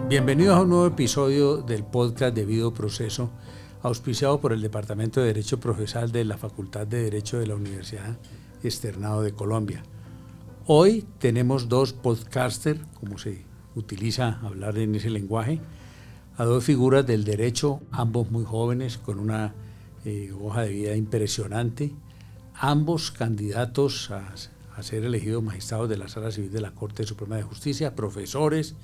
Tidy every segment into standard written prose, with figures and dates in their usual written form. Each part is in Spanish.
Bienvenidos a un nuevo episodio del podcast Debido Proceso, auspiciado por el Departamento de Derecho Procesal de la Facultad de Derecho de la Universidad Externado de Colombia. Hoy tenemos dos podcasters, como se utiliza hablar en ese lenguaje, a dos figuras del derecho, ambos muy jóvenes, con una hoja de vida impresionante, ambos candidatos a ser elegidos magistrados de la Sala Civil de la Corte Suprema de Justicia, profesores,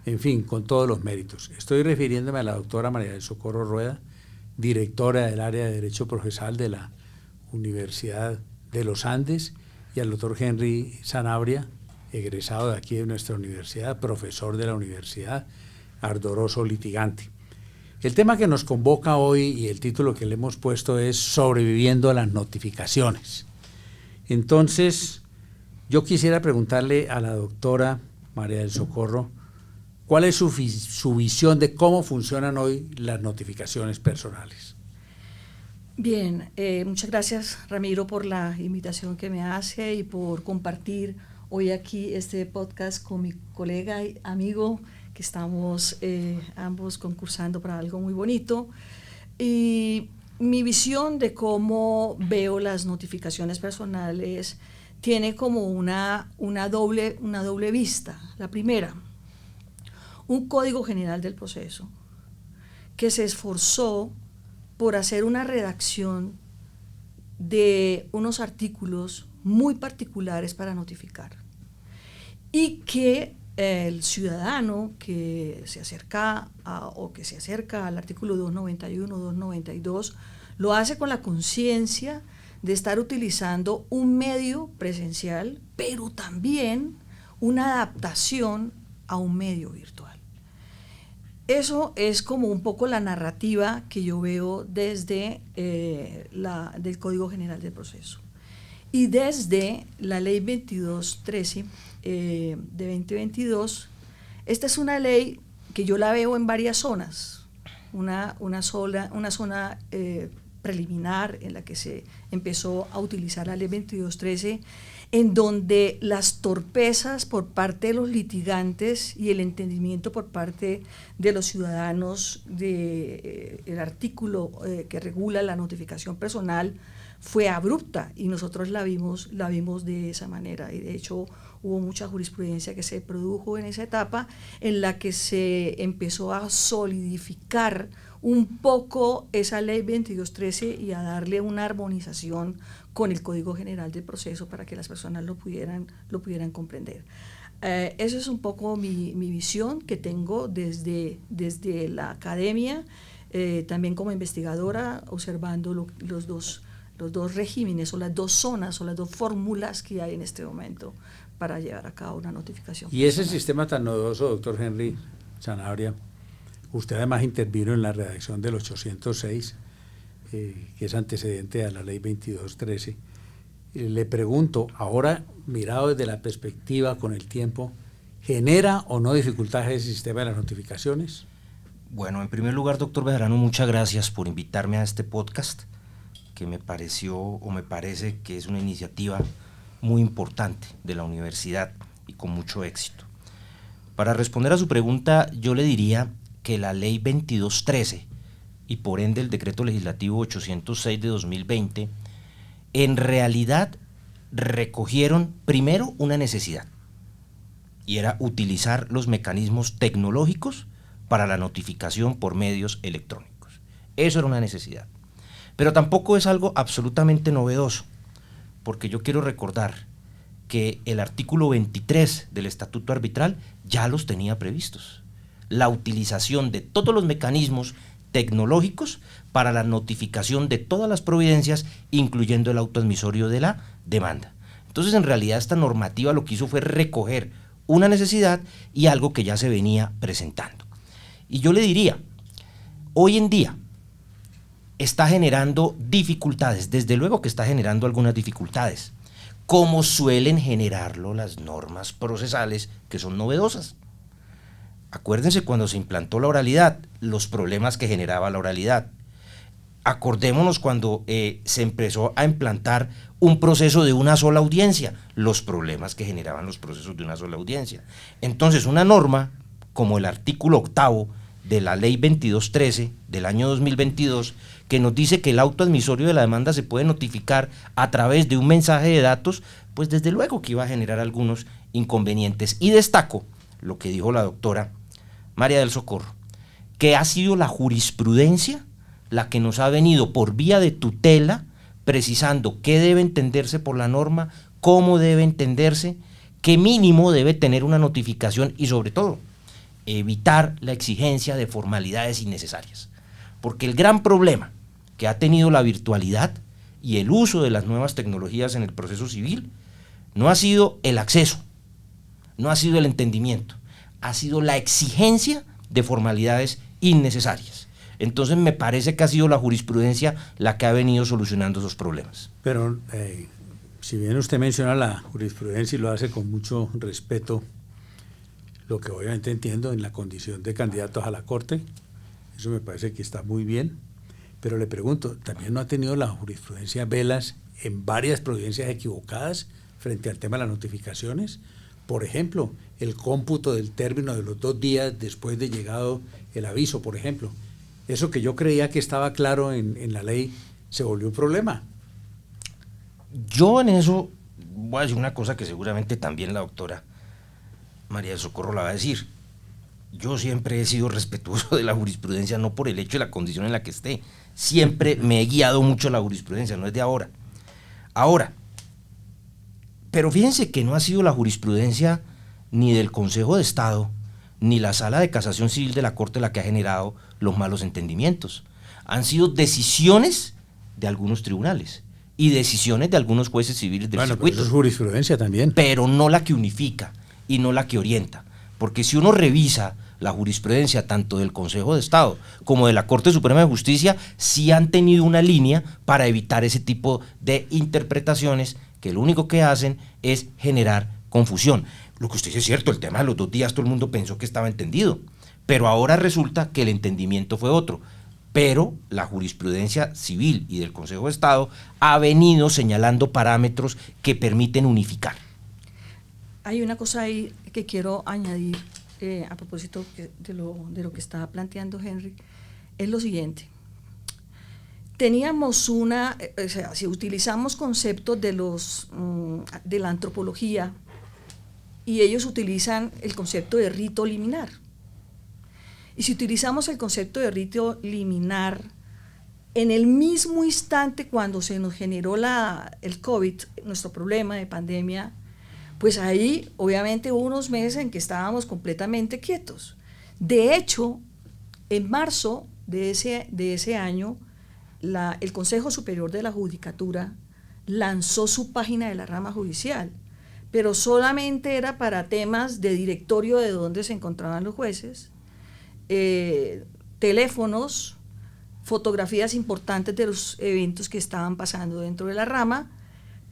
en fin, con todos los méritos. Estoy refiriéndome a la doctora María del Socorro Rueda, directora del área de Derecho Procesal de la Universidad de los Andes, y al doctor Henry Sanabria, egresado de aquí de nuestra universidad, profesor de la universidad, ardoroso litigante. El tema que nos convoca hoy y el título que le hemos puesto es Sobreviviendo a las notificaciones. Entonces, yo quisiera preguntarle a la doctora María del Socorro, ¿cuál es su visión de cómo funcionan hoy las notificaciones personales? Bien, muchas gracias, Ramiro, por la invitación que me hace y por compartir hoy aquí este podcast con mi colega y amigo, que estamos ambos concursando para algo muy bonito. Y mi visión de cómo veo las notificaciones personales tiene como una doble vista. La primera, un Código General del Proceso que se esforzó por hacer una redacción de unos artículos muy particulares para notificar, y que el ciudadano que se acerca al artículo 291, 292, lo hace con la conciencia de estar utilizando un medio presencial, pero también una adaptación a un medio virtual. Eso es como un poco la narrativa que yo veo desde del Código General del Proceso. Y desde la Ley 2213 de 2022, esta es una ley que yo la veo en varias zonas. Una zona preliminar en la que se empezó a utilizar la Ley 2213, en donde las torpezas por parte de los litigantes y el entendimiento por parte de los ciudadanos del artículo que regula la notificación personal fue abrupta, y nosotros la vimos de esa manera, y de hecho hubo mucha jurisprudencia que se produjo en esa etapa en la que se empezó a solidificar un poco esa ley 2213 y a darle una armonización con el Código General del Proceso para que las personas lo pudieran comprender. Eso es un poco mi visión que tengo desde la academia, también como investigadora, observando los dos regímenes o las dos zonas o las dos fórmulas que hay en este momento para llevar a cabo una notificación. Y ese sistema tan novedoso, doctor Henry Sanabria, usted además intervino en la redacción del 806, que es antecedente a la ley 2213. Le pregunto, ahora mirado desde la perspectiva con el tiempo, ¿genera o no dificultades ese sistema de las notificaciones? Bueno, en primer lugar, doctor Bejarano, muchas gracias por invitarme a este podcast, que me parece que es una iniciativa muy importante de la universidad y con mucho éxito. Para responder a su pregunta, yo le diría que la ley 2213 y por ende el decreto legislativo 806 de 2020 en realidad recogieron primero una necesidad, y era utilizar los mecanismos tecnológicos para la notificación por medios electrónicos. Eso era una necesidad. Pero tampoco es algo absolutamente novedoso, porque yo quiero recordar que el artículo 23 del Estatuto Arbitral ya los tenía previstos. La utilización de todos los mecanismos tecnológicos para la notificación de todas las providencias, incluyendo el auto admisorio de la demanda. Entonces, en realidad, esta normativa lo que hizo fue recoger una necesidad y algo que ya se venía presentando. Y yo le diría, hoy en día está generando dificultades, desde luego que está generando algunas dificultades, como suelen generarlo las normas procesales que son novedosas. Acuérdense cuando se implantó la oralidad, los problemas que generaba la oralidad. Acordémonos cuando se empezó a implantar un proceso de una sola audiencia, los problemas que generaban los procesos de una sola audiencia. Entonces, una norma como el artículo 8º de la ley 2213 del año 2022, que nos dice que el auto admisorio de la demanda se puede notificar a través de un mensaje de datos, pues desde luego que iba a generar algunos inconvenientes. Y destaco lo que dijo la doctora María del Socorro, que ha sido la jurisprudencia la que nos ha venido por vía de tutela precisando qué debe entenderse por la norma, cómo debe entenderse, qué mínimo debe tener una notificación y sobre todo evitar la exigencia de formalidades innecesarias. Porque el gran problema que ha tenido la virtualidad y el uso de las nuevas tecnologías en el proceso civil no ha sido el acceso, no ha sido el entendimiento, ha sido la exigencia de formalidades innecesarias. Entonces me parece que ha sido la jurisprudencia la que ha venido solucionando esos problemas. Pero si bien usted menciona la jurisprudencia y lo hace con mucho respeto, lo que obviamente entiendo en la condición de candidatos a la Corte, eso me parece que está muy bien, pero le pregunto, ¿también no ha tenido la jurisprudencia velas en varias providencias equivocadas frente al tema de las notificaciones? Por ejemplo, el cómputo del término de los 2 días después de llegado el aviso, por ejemplo. Eso que yo creía que estaba claro en la ley se volvió un problema. Yo en eso voy a decir una cosa que seguramente también la doctora María del Socorro la va a decir. Yo siempre he sido respetuoso de la jurisprudencia, no por el hecho de la condición en la que esté. Siempre me he guiado mucho la jurisprudencia, no es de ahora. Ahora, pero fíjense que no ha sido la jurisprudencia ni del Consejo de Estado, ni la Sala de Casación Civil de la Corte la que ha generado los malos entendimientos. Han sido decisiones de algunos tribunales y decisiones de algunos jueces civiles del circuito. Pero eso es jurisprudencia también. Pero no la que unifica y no la que orienta. Porque si uno revisa la jurisprudencia tanto del Consejo de Estado como de la Corte Suprema de Justicia, sí han tenido una línea para evitar ese tipo de interpretaciones que lo único que hacen es generar confusión. Lo que usted dice es cierto, el tema de los 2 días todo el mundo pensó que estaba entendido, pero ahora resulta que el entendimiento fue otro. Pero la jurisprudencia civil y del Consejo de Estado ha venido señalando parámetros que permiten unificar. Hay una cosa ahí que quiero añadir a propósito de lo que estaba planteando Henry, es lo siguiente. Teníamos o sea, si utilizamos conceptos de la antropología, y ellos utilizan el concepto de rito liminar. Y si utilizamos el concepto de rito liminar, en el mismo instante cuando se nos generó el COVID, nuestro problema de pandemia, pues ahí obviamente hubo unos meses en que estábamos completamente quietos. De hecho, en marzo de ese año, el Consejo Superior de la Judicatura lanzó su página de la rama judicial, pero solamente era para temas de directorio de donde se encontraban los jueces, teléfonos, fotografías importantes de los eventos que estaban pasando dentro de la rama,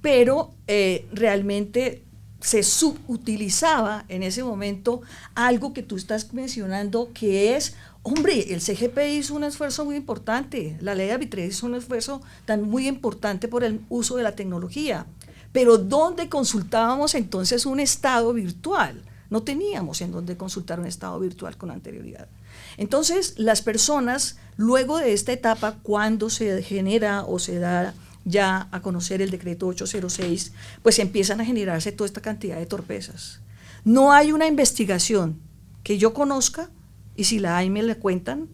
pero realmente se subutilizaba en ese momento algo que tú estás mencionando, que es, hombre, el CGP hizo un esfuerzo muy importante, la ley de arbitraje hizo un esfuerzo tan muy importante por el uso de la tecnología, pero ¿dónde consultábamos entonces un estado virtual? No teníamos en dónde consultar un estado virtual con anterioridad. Entonces, las personas, luego de esta etapa, cuando se genera o se da ya a conocer el decreto 806, pues empiezan a generarse toda esta cantidad de torpezas. No hay una investigación que yo conozca, y si la hay me la cuentan,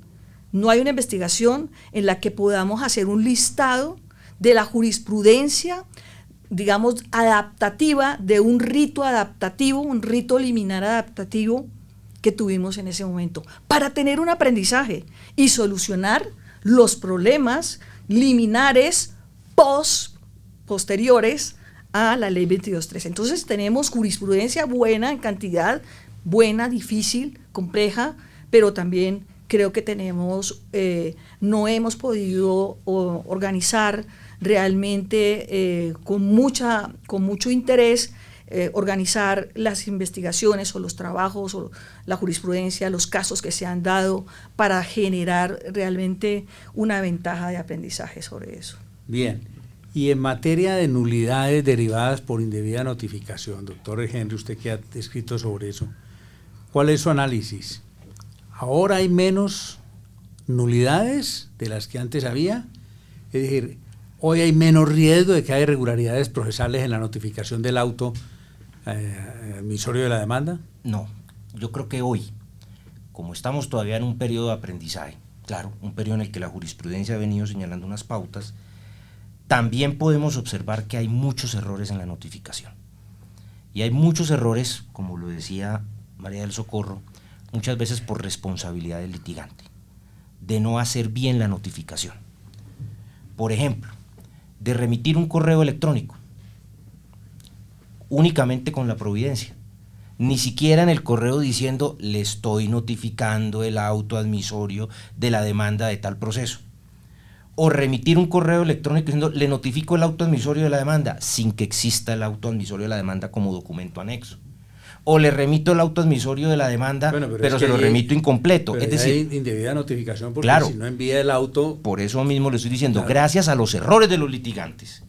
no hay una investigación en la que podamos hacer un listado de la jurisprudencia, digamos, adaptativa, de un rito adaptativo, un rito liminar adaptativo que tuvimos en ese momento, para tener un aprendizaje y solucionar los problemas liminares posteriores a la ley 2213. Entonces tenemos jurisprudencia buena en cantidad, buena, difícil, compleja, pero también creo que no hemos podido organizar realmente con mucho interés, organizar las investigaciones o los trabajos o la jurisprudencia, los casos que se han dado para generar realmente una ventaja de aprendizaje sobre eso. Bien, y en materia de nulidades derivadas por indebida notificación, doctor Henry, usted que ha escrito sobre eso, ¿Cuál es su análisis? ¿Ahora hay menos nulidades de las que antes había? Es decir, ¿hoy hay menos riesgo de que haya irregularidades procesales en la notificación del auto admisorio de la demanda? No, yo creo que hoy, como estamos todavía en un periodo de aprendizaje, claro, un periodo en el que la jurisprudencia ha venido señalando unas pautas, también podemos observar que hay muchos errores en la notificación. Y hay muchos errores, como lo decía María del Socorro, muchas veces por responsabilidad del litigante, de no hacer bien la notificación. Por ejemplo, de remitir un correo electrónico únicamente con la providencia, ni siquiera en el correo diciendo le estoy notificando el auto admisorio de la demanda de tal proceso, o remitir un correo electrónico diciendo le notifico el auto admisorio de la demanda sin que exista el auto admisorio de la demanda como documento anexo, o le remito el auto admisorio de la demanda, bueno, pero se lo remito incompleto. Es decir, hay indebida notificación porque claro, si no envía el auto... Por eso mismo le estoy diciendo, claro, gracias a los errores de los litigantes,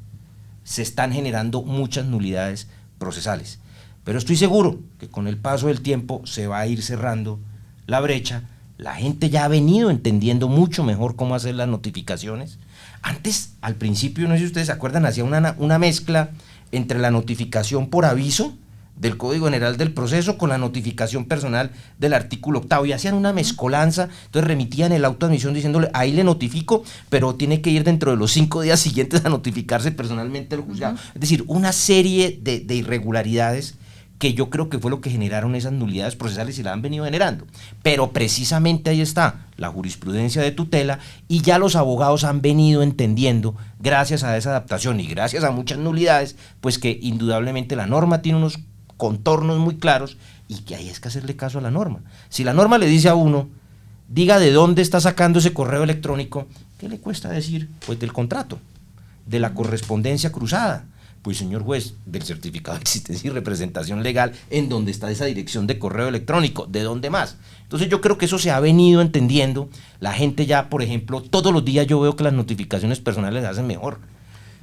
se están generando muchas nulidades procesales. Pero estoy seguro que con el paso del tiempo se va a ir cerrando la brecha. La gente ya ha venido entendiendo mucho mejor cómo hacer las notificaciones. Antes, al principio, no sé si ustedes se acuerdan, hacía una mezcla entre la notificación por aviso del Código General del Proceso con la notificación personal del artículo 8 y hacían una mezcolanza. Entonces remitían el auto de admisión diciéndole ahí le notifico, pero tiene que ir dentro de los 5 días siguientes a notificarse personalmente al juzgado. Es decir, una serie de irregularidades que yo creo que fue lo que generaron esas nulidades procesales y la han venido generando. Pero precisamente ahí está la jurisprudencia de tutela y ya los abogados han venido entendiendo, gracias a esa adaptación y gracias a muchas nulidades, pues que indudablemente la norma tiene unos contornos muy claros y que ahí es que hacerle caso a la norma. Si la norma le dice a uno, diga de dónde está sacando ese correo electrónico, ¿qué le cuesta decir? Pues del contrato, de la correspondencia cruzada. Pues señor juez, del certificado de existencia y representación legal, en donde está esa dirección de correo electrónico, ¿de dónde más? Entonces yo creo que eso se ha venido entendiendo, la gente ya, por ejemplo, todos los días yo veo que las notificaciones personales se hacen mejor.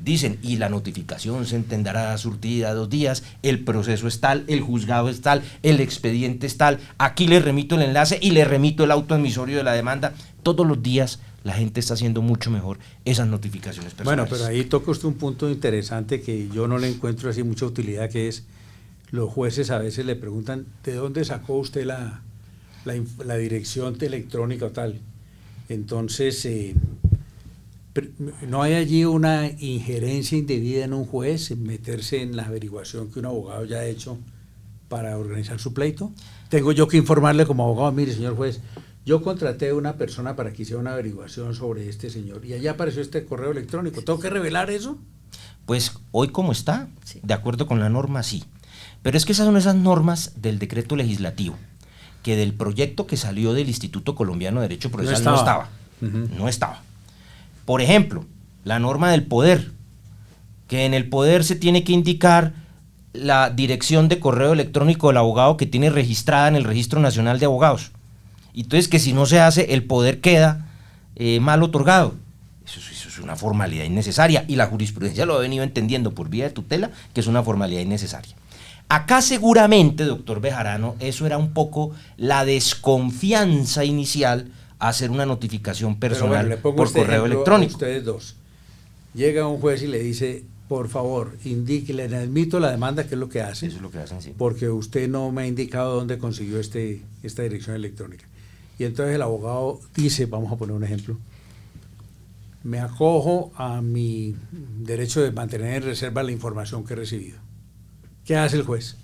Dicen, y la notificación se entenderá surtida 2 días, el proceso es tal, el juzgado es tal, el expediente es tal, aquí le remito el enlace y le remito el auto admisorio de la demanda. Todos los días la gente está haciendo mucho mejor esas notificaciones personales. Bueno, pero ahí toca usted un punto interesante que yo no le encuentro así mucha utilidad, que es, los jueces a veces le preguntan, ¿de dónde sacó usted la dirección electrónica o tal? Entonces, ¿no hay allí una injerencia indebida en un juez, en meterse en la averiguación que un abogado ya ha hecho para organizar su pleito? ¿Tengo yo que informarle como abogado, mire, señor juez, yo contraté a una persona para que hiciera una averiguación sobre este señor y allá apareció este correo electrónico, ¿tengo que revelar eso? Pues hoy como está, sí, de acuerdo con la norma, sí. Pero es que esas son esas normas del decreto legislativo, que del proyecto que salió del Instituto Colombiano de Derecho Procesal no estaba. No estaba. Por ejemplo, la norma del poder, que en el poder se tiene que indicar la dirección de correo electrónico del abogado que tiene registrada en el Registro Nacional de Abogados. Entonces, que si no se hace, el poder queda mal otorgado. Eso es una formalidad innecesaria y la jurisprudencia lo ha venido entendiendo por vía de tutela, que es una formalidad innecesaria. Acá seguramente, doctor Bejarano, eso era un poco la desconfianza inicial a hacer una notificación personal por correo electrónico. A ustedes dos. Llega un juez y le dice, por favor, indique, le admito la demanda, que es lo que hace. Eso es lo que hacen, sí. Porque usted no me ha indicado dónde consiguió esta dirección electrónica. Y entonces el abogado dice, vamos a poner un ejemplo, me acojo a mi derecho de mantener en reserva la información que he recibido. ¿Qué hace el juez?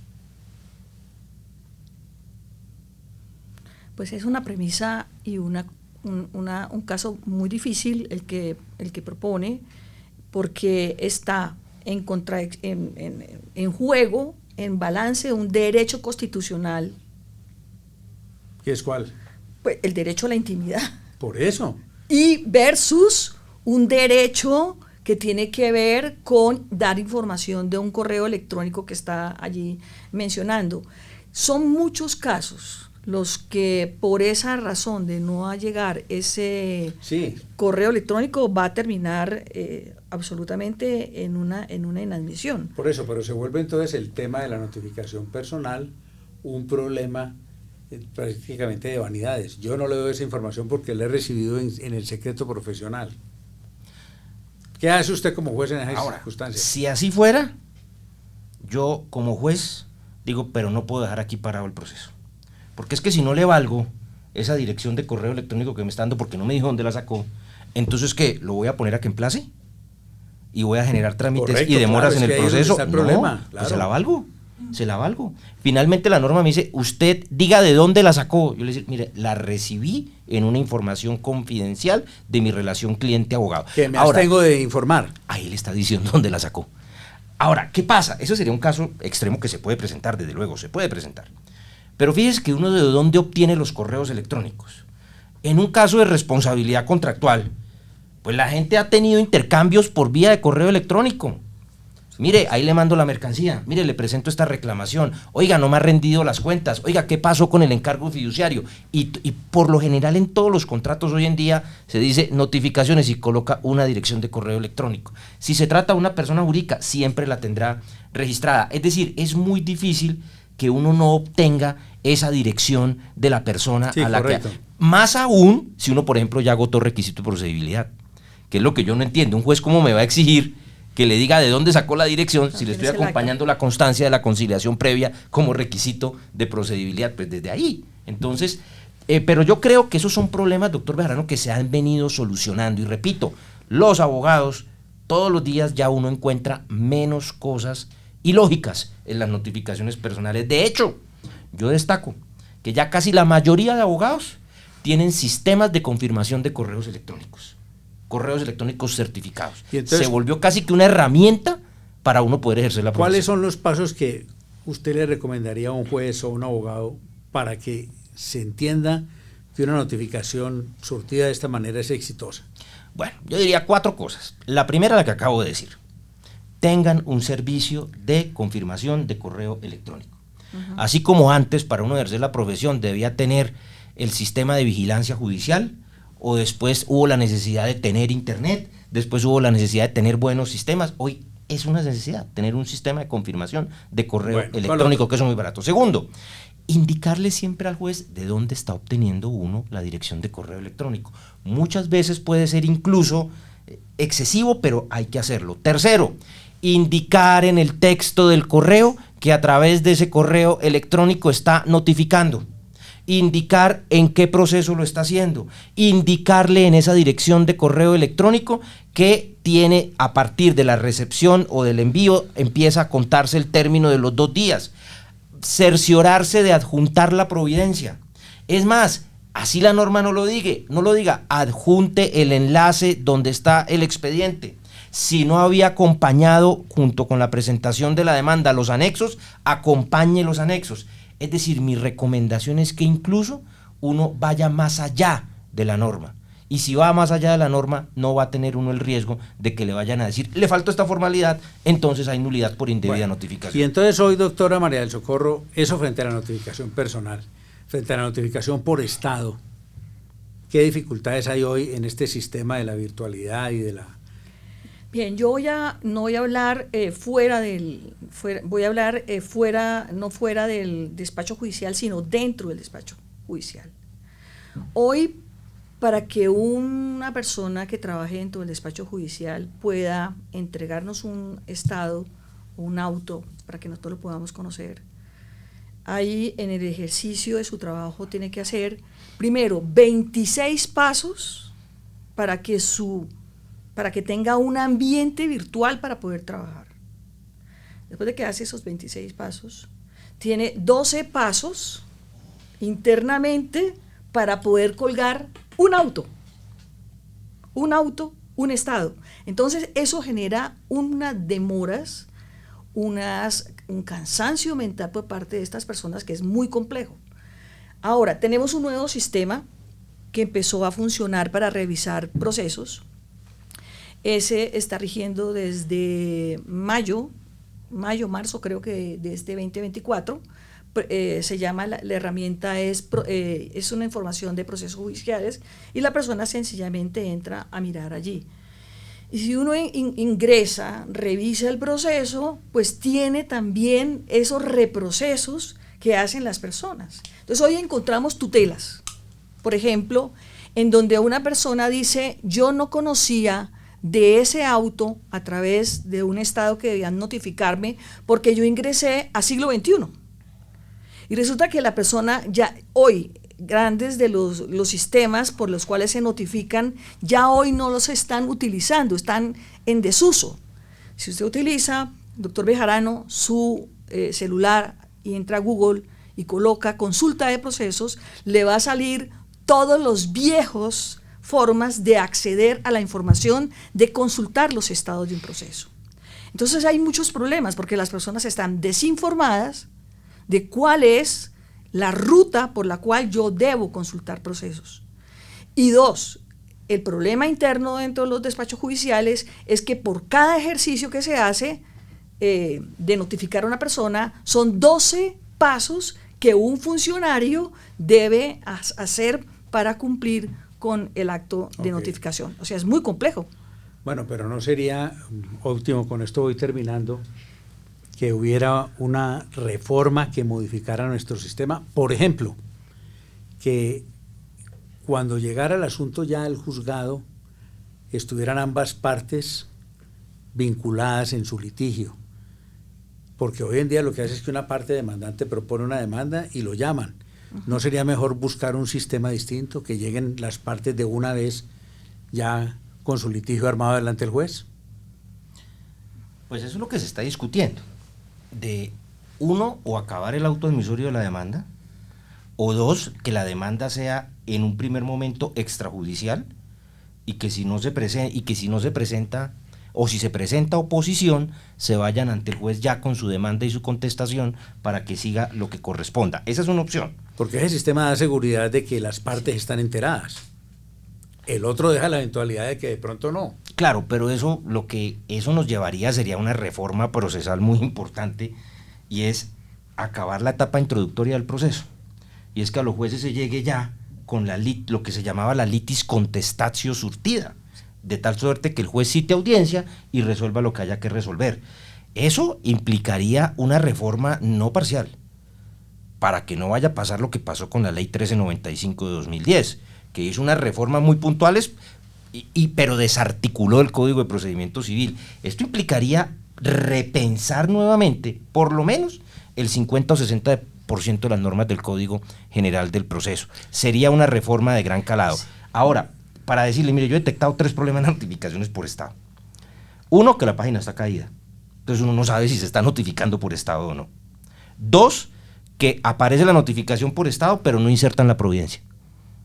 Pues es una premisa y un caso muy difícil el que propone, porque está en juego, en balance, un derecho constitucional. ¿Qué es cuál? Pues el derecho a la intimidad. Por eso. Y versus un derecho que tiene que ver con dar información de un correo electrónico que está allí mencionando. Son muchos casos los que por esa razón de no llegar ese correo electrónico va a terminar absolutamente en una inadmisión. Por eso, pero se vuelve entonces el tema de la notificación personal un problema prácticamente de vanidades. Yo no le doy esa información porque la he recibido en el secreto profesional. ¿Qué hace usted como juez en esas circunstancias? Si así fuera, yo como juez digo, pero no puedo dejar aquí parado el proceso. Porque es que si no le valgo esa dirección de correo electrónico que me está dando porque no me dijo dónde la sacó, entonces ¿qué? ¿Lo voy a poner a que emplace? ¿Y voy a generar trámites Correcto, y demoras claro, en el proceso? Está el problema, no, claro. pues se la valgo. Finalmente la norma me dice, usted diga de dónde la sacó. Yo le digo, mire, la recibí en una información confidencial de mi relación cliente-abogado. Que me abstengo de informar. Ahí le está diciendo dónde la sacó. Ahora, ¿qué pasa? Eso sería un caso extremo que se puede presentar, desde luego, se puede presentar. Pero fíjese que uno de dónde obtiene los correos electrónicos. En un caso de responsabilidad contractual, pues la gente ha tenido intercambios por vía de correo electrónico. Mire, ahí le mando la mercancía, mire, le presento esta reclamación, oiga, no me ha rendido las cuentas, oiga, ¿qué pasó con el encargo fiduciario? Y por lo general en todos los contratos hoy en día se dice notificaciones y coloca una dirección de correo electrónico. Si se trata de una persona jurídica, siempre la tendrá registrada. Es decir, es muy difícil que uno no obtenga esa dirección de la persona a la correcto. que... Más aún si uno, por ejemplo, ya agotó requisito de procedibilidad, que es lo que yo no entiendo. Un juez, ¿cómo me va a exigir que le diga de dónde sacó la dirección si le estoy acompañando la constancia de la conciliación previa como requisito de procedibilidad? Pues desde ahí. Entonces, pero yo creo que esos son problemas, doctor Bejarano, que se han venido solucionando. Y repito, los abogados, todos los días ya uno encuentra menos cosas ilógicas en las notificaciones personales. De hecho, yo destaco que ya casi la mayoría de abogados tienen sistemas de confirmación de correos electrónicos certificados. Entonces, se volvió casi que una herramienta para uno poder ejercer la profesión. ¿Cuáles son los pasos que usted le recomendaría a un juez o a un abogado para que se entienda que una notificación surtida de esta manera es exitosa? Bueno, yo diría 4 cosas. La primera, la que acabo de decir. Tengan un servicio de confirmación de correo electrónico. Así como antes, para uno ejercer la profesión, debía tener el sistema de vigilancia judicial, o después hubo la necesidad de tener internet, después hubo la necesidad de tener buenos sistemas. Hoy es una necesidad tener un sistema de confirmación de correo electrónico, que es muy barato. Segundo, indicarle siempre al juez de dónde está obteniendo uno la dirección de correo electrónico. Muchas veces puede ser incluso excesivo, pero hay que hacerlo. Tercero, indicar en el texto del correo que a través de ese correo electrónico está notificando. Indicar en qué proceso lo está haciendo, indicarle en esa dirección de correo electrónico que tiene, a partir de la recepción o del envío, empieza a contarse el término de los 2 días, cerciorarse de adjuntar la providencia. Es más, así la norma no lo diga, adjunte el enlace donde está el expediente. Si no había acompañado junto con la presentación de la demanda los anexos, acompañe los anexos. Es decir, mi recomendación es que incluso uno vaya más allá de la norma. Y si va más allá de la norma, no va a tener uno el riesgo de que le vayan a decir, le faltó esta formalidad, entonces hay nulidad por indebida notificación. Y entonces hoy, doctora María del Socorro, eso frente a la notificación personal, frente a la notificación por estado, ¿qué dificultades hay hoy en este sistema de la virtualidad y de la... Bien, yo no voy a hablar no fuera del despacho judicial, sino dentro del despacho judicial. Hoy, para que una persona que trabaje dentro del despacho judicial pueda entregarnos un estado o un auto para que nosotros lo podamos conocer, ahí en el ejercicio de su trabajo tiene que hacer primero 26 pasos para que tenga un ambiente virtual para poder trabajar. Después de que hace esos 26 pasos, tiene 12 pasos internamente para poder colgar un auto, un estado. Entonces eso genera unas demoras, un cansancio mental por parte de estas personas que es muy complejo. Ahora, tenemos un nuevo sistema que empezó a funcionar para revisar procesos. Ese está rigiendo desde marzo creo que de este 2024. Se llama, la herramienta es una información de procesos judiciales y la persona sencillamente entra a mirar allí. Y si uno ingresa, revisa el proceso, pues tiene también esos reprocesos que hacen las personas. Entonces hoy encontramos tutelas, por ejemplo, en donde una persona dice, yo no conocía de ese auto a través de un estado que debían notificarme porque yo ingresé a siglo XXI. Y resulta que la persona ya hoy, grandes de los sistemas por los cuales se notifican, ya hoy no los están utilizando, están en desuso. Si usted utiliza, doctor Bejarano, su celular y entra a Google y coloca consulta de procesos, le va a salir todos los viejos formas de acceder a la información, de consultar los estados de un proceso. Entonces hay muchos problemas porque las personas están desinformadas de cuál es la ruta por la cual yo debo consultar procesos. Y dos, el problema interno dentro de los despachos judiciales es que por cada ejercicio que se hace de notificar a una persona, son 12 pasos que un funcionario debe hacer para cumplir con el acto de notificación. O sea, es muy complejo. Bueno, pero no sería óptimo, con esto voy terminando, que hubiera una reforma que modificara nuestro sistema. Por ejemplo, que cuando llegara el asunto ya al juzgado, estuvieran ambas partes vinculadas en su litigio. Porque hoy en día lo que hace es que una parte demandante propone una demanda y lo llaman. ¿No sería mejor buscar un sistema distinto, que lleguen las partes de una vez ya con su litigio armado delante del juez? Pues eso es lo que se está discutiendo. De uno, o acabar el auto admisorio de la demanda, o dos, que la demanda sea en un primer momento extrajudicial y que si no se presenta o si se presenta oposición, se vayan ante el juez ya con su demanda y su contestación para que siga lo que corresponda. Esa es una opción. Porque ese sistema da seguridad de que las partes están enteradas. El otro deja la eventualidad de que de pronto no. Claro, pero eso nos llevaría sería una reforma procesal muy importante, y es acabar la etapa introductoria del proceso. Y es que a los jueces se llegue ya con lo que se llamaba la litis contestatio surtida, de tal suerte que el juez cite audiencia y resuelva lo que haya que resolver. Eso implicaría una reforma no parcial, para que no vaya a pasar lo que pasó con la ley 1395 de 2010, que hizo unas reformas muy puntuales, pero desarticuló el Código de Procedimiento Civil. Esto implicaría repensar nuevamente, por lo menos, el 50 o 60% de las normas del Código General del Proceso. Sería una reforma de gran calado. Ahora, para decirle, mire, yo he detectado 3 problemas en notificaciones por estado. Uno, que la página está caída. Entonces uno no sabe si se está notificando por estado o no. 2, que aparece la notificación por estado, pero no insertan la providencia.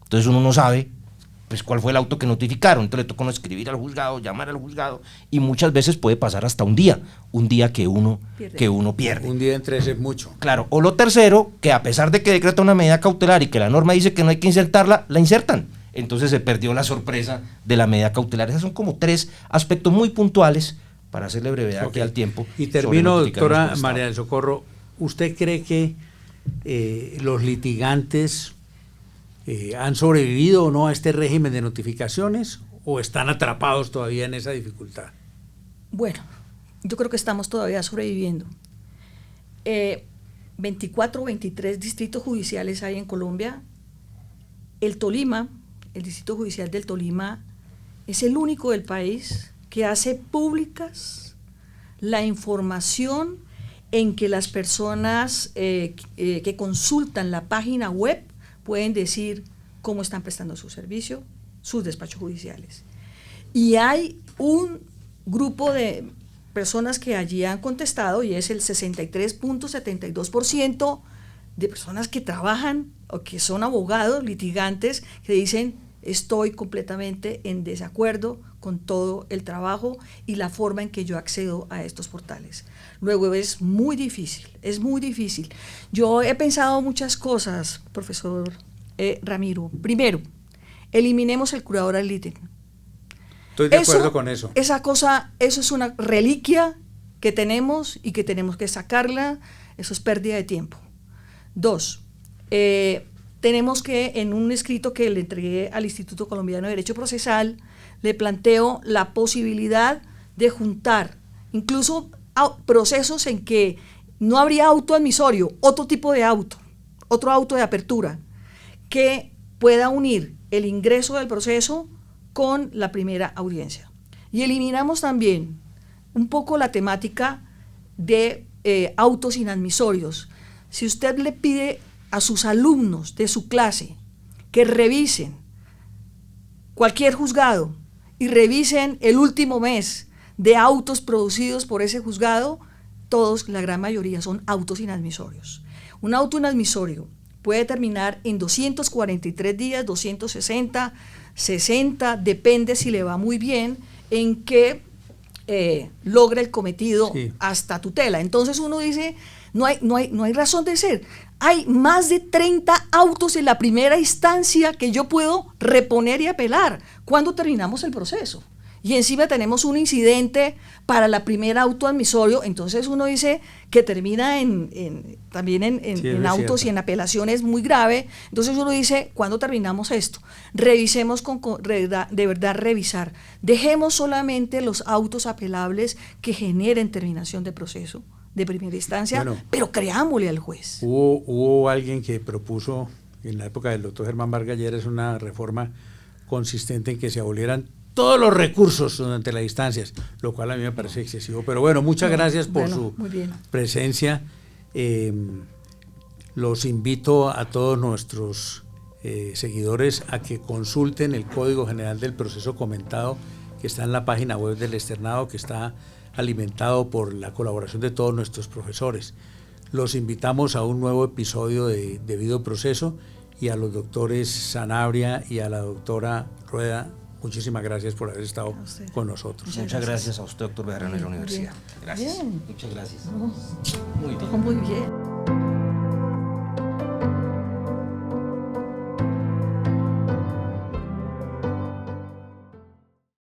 Entonces uno no sabe pues cuál fue el auto que notificaron. Entonces le toca uno escribir al juzgado, llamar al juzgado, y muchas veces puede pasar hasta un día que uno pierde. Un día en 3 es mucho. Claro. O lo tercero, que a pesar de que decreta una medida cautelar y que la norma dice que no hay que insertarla, la insertan. Entonces se perdió la sorpresa de la medida cautelar. Esos son como 3 aspectos muy puntuales, para hacerle brevedad aquí al tiempo. Y termino, doctora María del Socorro, ¿usted cree que los litigantes han sobrevivido o no a este régimen de notificaciones, o están atrapados todavía en esa dificultad? Bueno, yo creo que estamos todavía sobreviviendo. 24 o 23 distritos judiciales hay en Colombia. El Distrito Judicial del Tolima, es el único del país que hace públicas la información en que las personas que consultan la página web pueden decir cómo están prestando su servicio, sus despachos judiciales. Y hay un grupo de personas que allí han contestado, y es el 63.72% de personas que trabajan o que son abogados, litigantes, que dicen: estoy completamente en desacuerdo con todo el trabajo y la forma en que yo accedo a estos portales. Luego es muy difícil. Yo he pensado muchas cosas, profesor Ramiro. Primero, eliminemos el curador ad litem. Estoy de acuerdo con eso. Eso es una reliquia que tenemos y que tenemos que sacarla. Eso es pérdida de tiempo. 2, tenemos que, en un escrito que le entregué al Instituto Colombiano de Derecho Procesal, le planteo la posibilidad de juntar incluso procesos en que no habría auto admisorio, otro tipo de auto, otro auto de apertura, que pueda unir el ingreso del proceso con la primera audiencia. Y eliminamos también un poco la temática de autos inadmisorios. Si usted le pide a sus alumnos de su clase que revisen cualquier juzgado y revisen el último mes de autos producidos por ese juzgado, todos, la gran mayoría, son autos inadmisorios. Un auto inadmisorio puede terminar en 243 días, 260, 60, depende si le va muy bien, en que logra el cometido hasta tutela. Entonces uno dice, no hay razón de ser. Hay más de 30 autos en la primera instancia que yo puedo reponer y apelar. ¿Cuándo terminamos el proceso? Y encima tenemos un incidente para la primera auto admisorio, entonces uno dice que termina también en autos y en apelaciones muy grave. Entonces uno dice, ¿cuándo terminamos esto? Revisemos de verdad revisar. Dejemos solamente los autos apelables que generen terminación de proceso de primera instancia, bueno, pero creámosle al juez. Hubo alguien que propuso en la época del doctor Germán Vargas Lleras una reforma consistente en que se abolieran todos los recursos durante las instancias, lo cual a mí me parece excesivo. Pero bueno, muchas gracias por su presencia. Los invito a todos nuestros seguidores a que consulten el Código General del Proceso Comentado, que está en la página web del externado, que está alimentado por la colaboración de todos nuestros profesores. Los invitamos a un nuevo episodio de Debido Proceso, y a los doctores Sanabria y a la doctora Rueda, muchísimas gracias por haber estado con nosotros. Muchas gracias a usted, doctor Bejarano, de la universidad. Gracias. Bien. Muchas gracias. Muy bien.